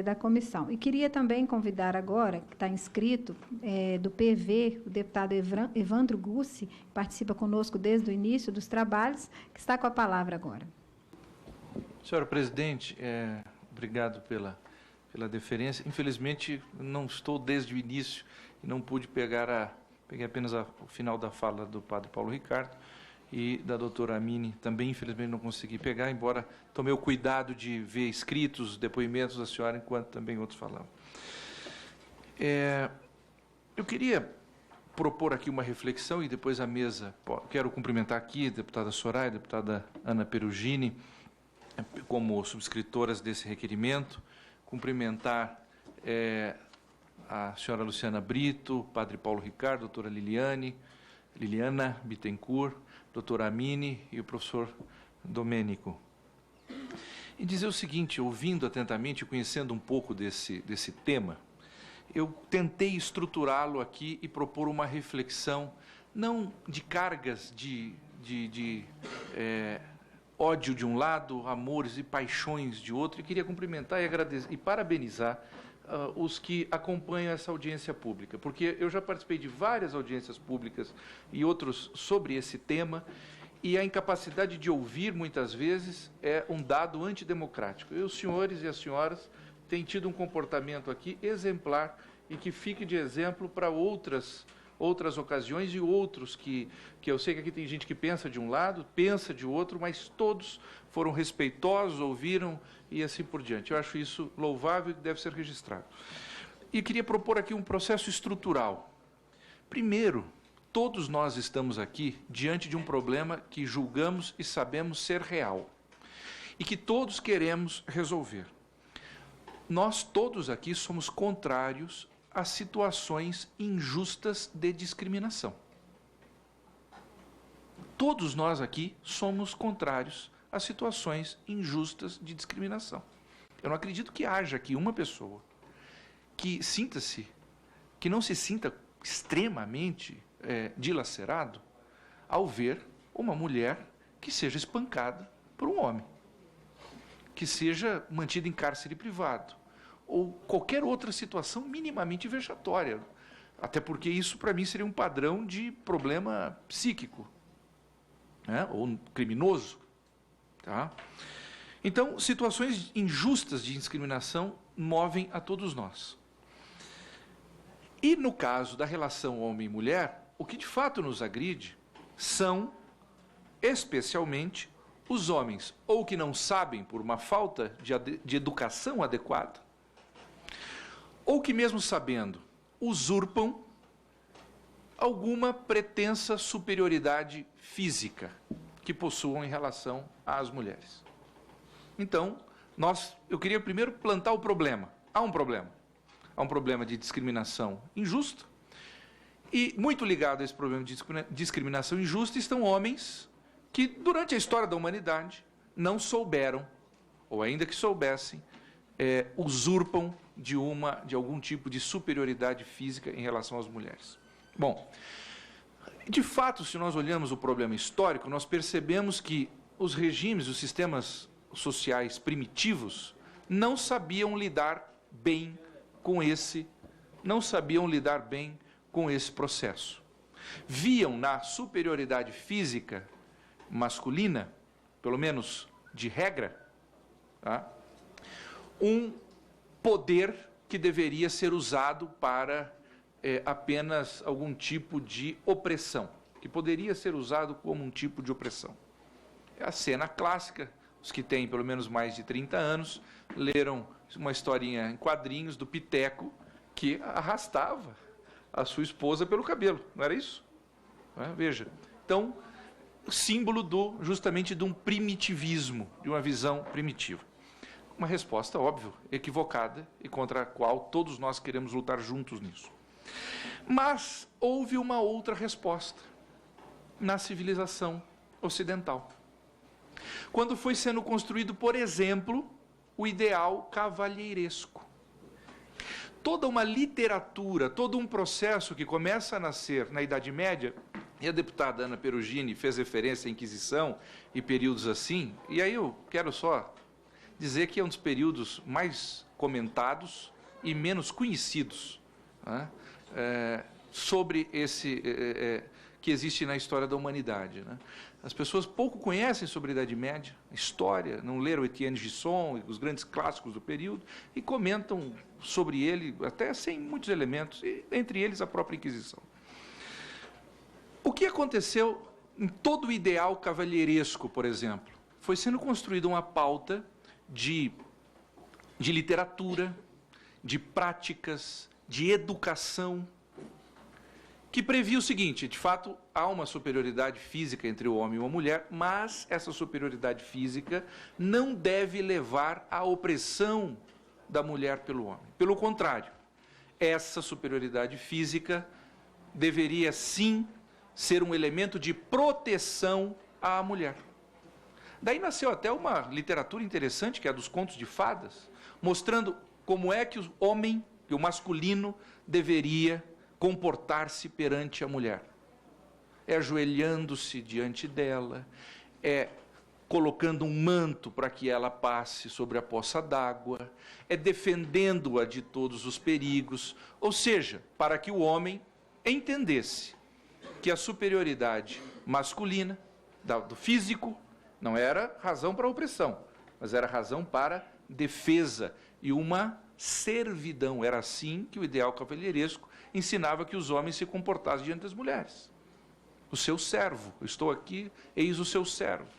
da comissão. E queria também convidar agora, que está inscrito, do PV, o deputado Evandro Gussi, que participa conosco desde o início dos trabalhos, que está com a palavra agora. Senhora presidente, obrigado pela deferência. Infelizmente, não estou desde o início e não pude peguei apenas o final da fala do padre Paulo Ricardo e da doutora Amine, também infelizmente não consegui pegar, embora tomei o cuidado de ver escritos, depoimentos da senhora, enquanto também outros falavam. Eu queria propor aqui uma reflexão e depois a mesa, quero cumprimentar aqui a deputada Soraya, a deputada Ana Perugini, como subscritoras desse requerimento, cumprimentar a senhora Luciana Brito, padre Paulo Ricardo, doutora Liliana Bittencourt, doutora Amine e o professor Domênico. E dizer o seguinte, ouvindo atentamente e conhecendo um pouco desse tema, eu tentei estruturá-lo aqui e propor uma reflexão, não de cargas de ódio de um lado, amores e paixões de outro, e queria cumprimentar e agradecer e parabenizar os que acompanham essa audiência pública, porque eu já participei de várias audiências públicas e outros sobre esse tema, e a incapacidade de ouvir, muitas vezes, é um dado antidemocrático. E os senhores e as senhoras têm tido um comportamento aqui exemplar e que fique de exemplo para outras ocasiões e outros que eu sei que aqui tem gente que pensa de um lado, pensa de outro, mas todos foram respeitosos, ouviram e assim por diante. Eu acho isso louvável e deve ser registrado. E queria propor aqui um processo estrutural. Primeiro, todos nós estamos aqui diante de um problema que julgamos e sabemos ser real e que todos queremos resolver. Nós todos aqui somos contrários a situações injustas de discriminação. Todos nós aqui somos contrários a situações injustas de discriminação. Eu não acredito que haja aqui uma pessoa que não se sinta extremamente dilacerado ao ver uma mulher que seja espancada por um homem, que seja mantida em cárcere privado, ou qualquer outra situação minimamente vexatória, até porque isso, para mim, seria um padrão de problema psíquico, né? Ou criminoso. Tá? Então, situações injustas de discriminação movem a todos nós. E, no caso da relação homem e mulher, o que de fato nos agride são, especialmente, os homens, ou que não sabem por uma falta de educação adequada, ou que mesmo sabendo, usurpam alguma pretensa superioridade física que possuam em relação às mulheres. Então, eu queria primeiro plantar o problema. Há um problema. Há um problema de discriminação injusta, e muito ligado a esse problema de discriminação injusta estão homens que, durante a história da humanidade, não souberam, ou ainda que soubessem, usurpam de algum tipo de superioridade física em relação às mulheres. Bom, de fato, se nós olhamos o problema histórico, nós percebemos que os regimes, os sistemas sociais primitivos, não sabiam lidar bem com esse processo. Viam na superioridade física masculina, pelo menos de regra, tá? Um poder que deveria ser usado para apenas algum tipo de opressão, que poderia ser usado como um tipo de opressão. É a cena clássica, os que têm pelo menos mais de 30 anos, leram uma historinha em quadrinhos do Piteco, que arrastava a sua esposa pelo cabelo, não era isso? Veja, então, símbolo justamente de um primitivismo, de uma visão primitiva. Uma resposta, óbvio, equivocada e contra a qual todos nós queremos lutar juntos nisso. Mas houve uma outra resposta na civilização ocidental. Quando foi sendo construído, por exemplo, o ideal cavalheiresco. Toda uma literatura, todo um processo que começa a nascer na Idade Média, e a deputada Ana Perugini fez referência à Inquisição e períodos assim, e aí eu quero só dizer que é um dos períodos mais comentados e menos conhecidos, né, sobre esse que existe na história da humanidade, né? As pessoas pouco conhecem sobre a Idade Média, a história, não leram Etienne Gisson, os grandes clássicos do período, e comentam sobre ele até sem muitos elementos, e, entre eles a própria Inquisição. O que aconteceu em todo o ideal cavalheiresco, por exemplo? Foi sendo construída uma pauta de literatura, de práticas, de educação, que previa o seguinte: de fato, há uma superioridade física entre o homem e a mulher, mas essa superioridade física não deve levar à opressão da mulher pelo homem. Pelo contrário, essa superioridade física deveria, sim, ser um elemento de proteção à mulher. Daí nasceu até uma literatura interessante, que é a dos contos de fadas, mostrando como é que o homem, que o masculino, deveria comportar-se perante a mulher. É ajoelhando-se diante dela, é colocando um manto para que ela passe sobre a poça d'água, é defendendo-a de todos os perigos, ou seja, para que o homem entendesse que a superioridade masculina, do físico, não era razão para opressão, mas era razão para defesa e uma servidão. Era assim que o ideal cavalheiresco ensinava que os homens se comportassem diante das mulheres. O seu servo, eu estou aqui, eis o seu servo.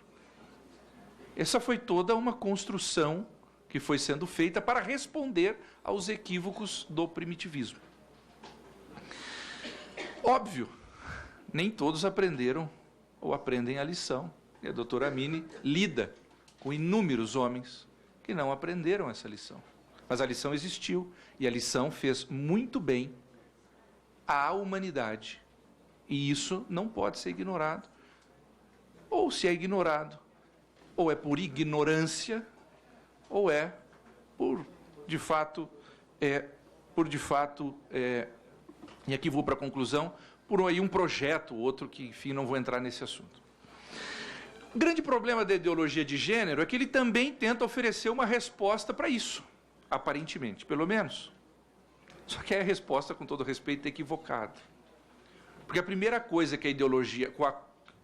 Essa foi toda uma construção que foi sendo feita para responder aos equívocos do primitivismo. Óbvio, nem todos aprenderam ou aprendem a lição. E a doutora Amine lida com inúmeros homens que não aprenderam essa lição. Mas a lição existiu e a lição fez muito bem à humanidade. E isso não pode ser ignorado. Ou se é ignorado, ou é por ignorância, ou é por, de fato, e aqui vou para a conclusão, por aí um projeto, outro que, enfim, não vou entrar nesse assunto. O grande problema da ideologia de gênero é que ele também tenta oferecer uma resposta para isso, aparentemente, pelo menos. Só que é a resposta, com todo respeito, equivocada. Porque a primeira coisa que a ideologia,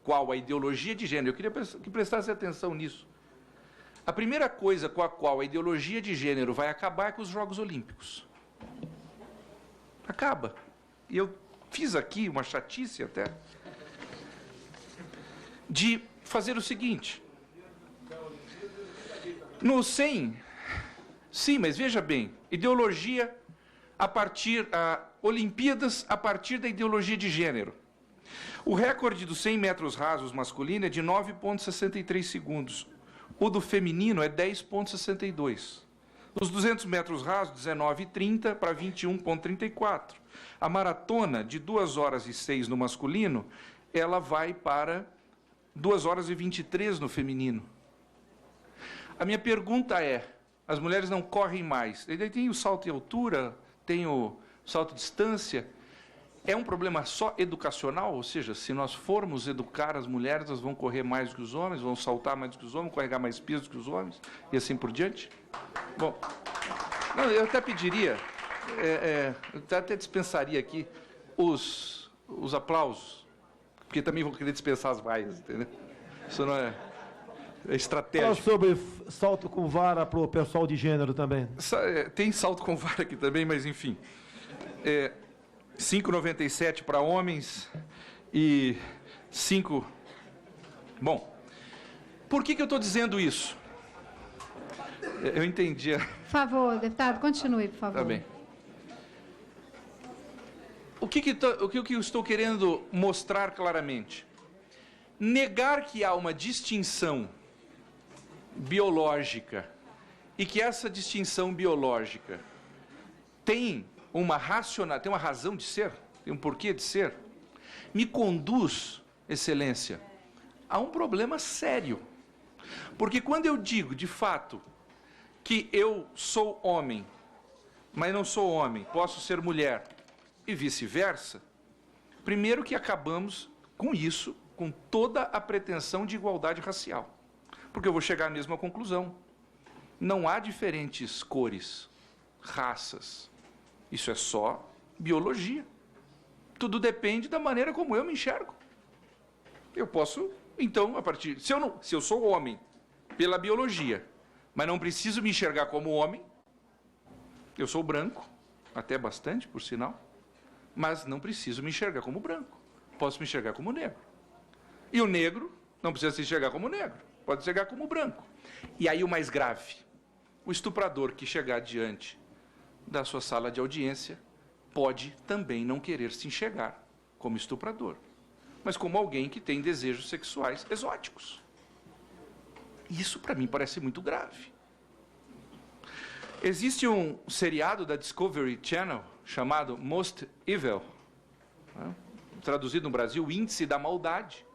qual a ideologia de gênero, eu queria que prestasse atenção nisso. A primeira coisa com a qual a ideologia de gênero vai acabar é com os Jogos Olímpicos. Acaba. E eu fiz aqui uma chatice até, de fazer o seguinte. No 100, sim, mas veja bem, ideologia Olimpíadas a partir da ideologia de gênero. O recorde dos 100 metros rasos masculino é de 9,63 segundos. O do feminino é 10,62. Os 200 metros rasos, 19,30 para 21,34. A maratona, de 2 horas e 6 no masculino, ela vai para 2 horas e 23 no feminino. A minha pergunta é, as mulheres não correm mais. Daí tem o salto em altura, tem o salto em distância. É um problema só educacional? Ou seja, se nós formos educar as mulheres, elas vão correr mais do que os homens, vão saltar mais do que os homens, carregar mais peso do que os homens, e assim por diante? Bom, não, eu até pediria, eu até dispensaria aqui os aplausos, porque também vou querer dispensar as vaias, entendeu? Isso não é estratégico. Fala sobre salto com vara para o pessoal de gênero também. Tem salto com vara aqui também, mas enfim. 5,97 para homens e 5... Bom, por que eu estou dizendo isso? Eu entendi. Por favor, deputado, continue, por favor. Tá bem. O que eu estou querendo mostrar claramente? Negar que há uma distinção biológica e que essa distinção biológica tem uma razão de ser, tem um porquê de ser, me conduz, Excelência, a um problema sério. Porque quando eu digo, de fato, que eu sou homem, mas não sou homem, posso ser mulher, e vice-versa, primeiro que acabamos com isso, com toda a pretensão de igualdade racial. Porque eu vou chegar à mesma conclusão. Não há diferentes cores, raças. Isso é só biologia. Tudo depende da maneira como eu me enxergo. Eu posso, então, a partir... Se eu sou homem pela biologia, mas não preciso me enxergar como homem, eu sou branco, até bastante, por sinal, mas não preciso me enxergar como branco. Posso me enxergar como negro. E o negro não precisa se enxergar como negro, pode se enxergar como branco. E aí o mais grave, o estuprador que chegar diante da sua sala de audiência pode também não querer se enxergar como estuprador, mas como alguém que tem desejos sexuais exóticos. Isso, para mim, parece muito grave. Existe um seriado da Discovery Channel chamado Most Evil, né? Traduzido no Brasil, o Índice da Maldade,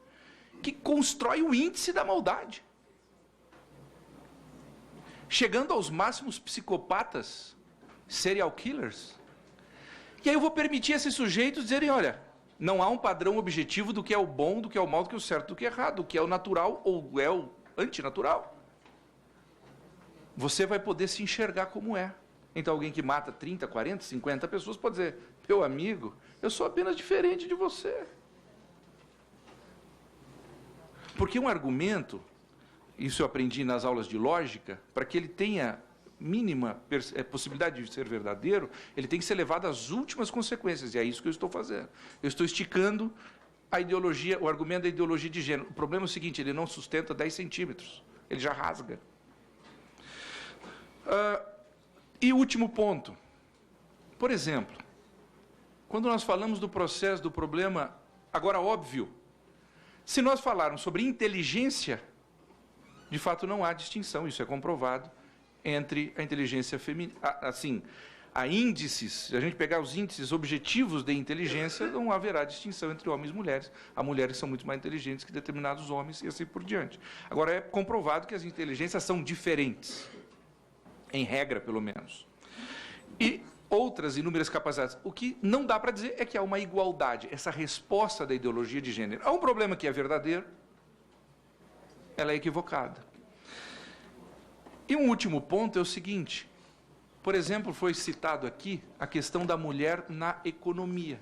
que constrói o índice da maldade, chegando aos máximos psicopatas, serial killers. E aí eu vou permitir a esses sujeitos dizerem, olha, não há um padrão objetivo do que é o bom, do que é o mal, do que é o certo, do que é errado, do que é o natural ou é o antinatural. Você vai poder se enxergar como é. Então alguém que mata 30, 40, 50 pessoas pode dizer, meu amigo, eu sou apenas diferente de você. Porque um argumento, isso eu aprendi nas aulas de lógica, para que ele tenha mínima possibilidade de ser verdadeiro, ele tem que ser levado às últimas consequências, e é isso que eu estou fazendo. Eu estou esticando a ideologia, o argumento da ideologia de gênero. O problema é o seguinte, ele não sustenta 10 centímetros, ele já rasga. E último ponto, por exemplo, quando nós falamos do processo, do problema, agora óbvio, se nós falarmos sobre inteligência, de fato não há distinção, isso é comprovado, entre a inteligência feminina, assim, há índices, se a gente pegar os índices objetivos de inteligência, não haverá distinção entre homens e mulheres. Há mulheres que são muito mais inteligentes que determinados homens e assim por diante. Agora, é comprovado que as inteligências são diferentes, em regra, pelo menos. E outras inúmeras capacidades. O que não dá para dizer é que há uma igualdade, essa resposta da ideologia de gênero. Há um problema que é verdadeiro, ela é equivocada. E um último ponto é o seguinte, por exemplo, foi citado aqui a questão da mulher na economia.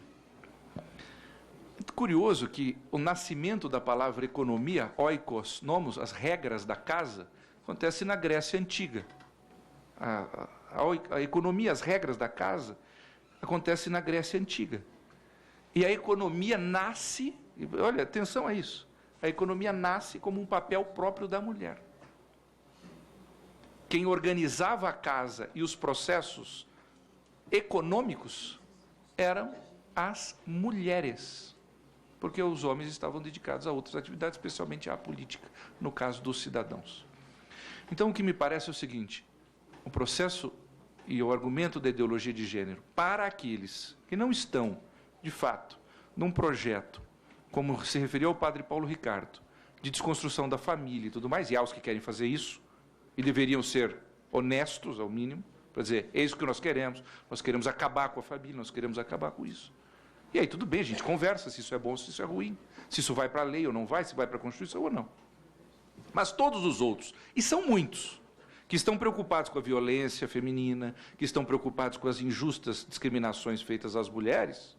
Muito curioso que o nascimento da palavra economia, oikos, nomos, as regras da casa, acontece na Grécia Antiga. A economia, as regras da casa, acontece na Grécia Antiga. E a economia nasce, olha, atenção a isso, a economia nasce como um papel próprio da mulher. Quem organizava a casa e os processos econômicos eram as mulheres, porque os homens estavam dedicados a outras atividades, especialmente à política, no caso dos cidadãos. Então, o que me parece é o seguinte, o processo e o argumento da ideologia de gênero, para aqueles que não estão, de fato, num projeto, como se referiu ao padre Paulo Ricardo, de desconstrução da família e tudo mais, e há os que querem fazer isso, e deveriam ser honestos, ao mínimo, para dizer, é isso que nós queremos acabar com a família, nós queremos acabar com isso. E aí tudo bem, a gente conversa se isso é bom, se isso é ruim, se isso vai para a lei ou não vai, se vai para a Constituição ou não. Mas todos os outros, e são muitos, que estão preocupados com a violência feminina, que estão preocupados com as injustas discriminações feitas às mulheres,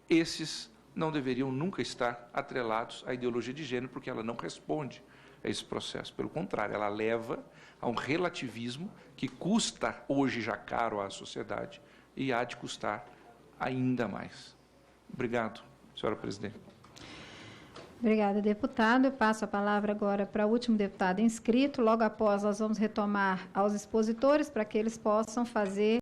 esses não deveriam nunca estar atrelados à ideologia de gênero, porque ela não responde a esse processo. Pelo contrário, ela leva a um relativismo que custa hoje já caro à sociedade e há de custar ainda mais. Obrigado, senhora presidente. Obrigada, deputado. Eu passo a palavra agora para o último deputado inscrito. Logo após, nós vamos retomar aos expositores para que eles possam fazer